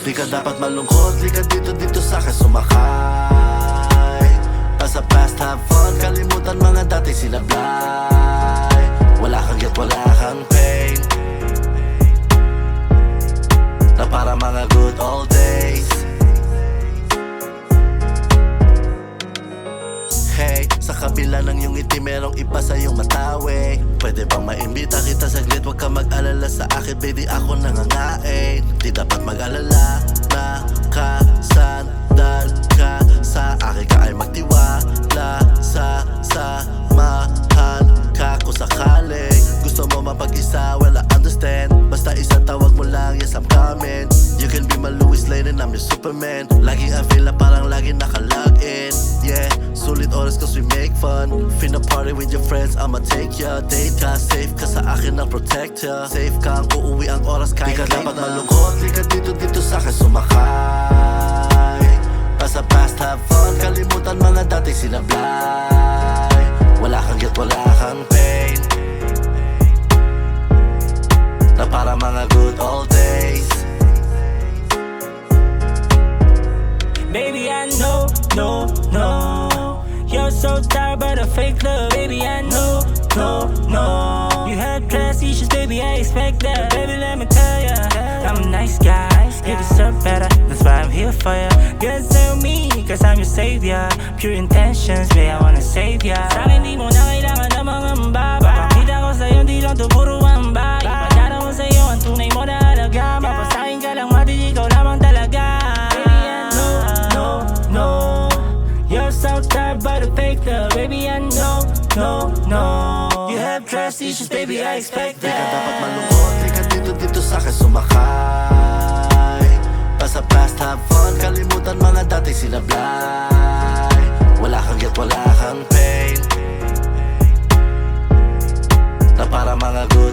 Di ka dapat malungkot, di ka dito sa akin sumakay. Pasa past, have fun, kalimutan mga dati sinablay. Wala kang guilt, wala kang pain, na para mga good old days. Hey, sa kabila ng iyong ngiti merong iba sa iyong matawi. Pwede bang maimbita kita saglit? Huwag ka mag-alala sa akin, baby, ako nangangain. Di dapat mag-alala, nakasandal ka sa akin ka ay magtiwala. Samahan ka kung sakaling gusto mo mapag-isa, well I understand. Basta isa tawag mo lang, yes I'm coming. You can be my Louis Lane and I'm your Superman. Laging avail na parang lagi naka-log in. Yeah, sulit oras cause we make fun. Finna party with your friends, I'ma take ya. Date ka, safe ka sa akin ang protect ya. Safe kang uuwi ang oras kahit di ka dapat malungkot. Di ka dito sa akin sumakay. Pasa past, have fun, kalimutan mga dati sinablay. Wala kang guilt, wala kang pain, na para mga good old days. Baby, I know, no, you're so tired by the fake love. Baby, I know, no, you had class issues, baby, I expect that. Baby, let me tell ya, I'm a nice guy, you deserve better. That's why I'm here for ya. Girls tell me, cause I'm your savior. Pure intentions, babe, I wanna save ya. Sa'kin di mo na kailangan na mga mbaba. Papakita ko sa'yo, di lang to puro amba. Ipadala ko sa'yo ang tunay mo na halaga. Mapasakin ka lang, mati, ikaw lamang talaga. No, you're so tired by the fake love. Baby, I know, no, you have trust issues, baby, I expect that. Di ka dapat malungkot, di ka dito sa akin sumakay. Pasa past, have fun, kalimutan mga dati sinablay. Wala kang guilt, wala kang pain, na para mga good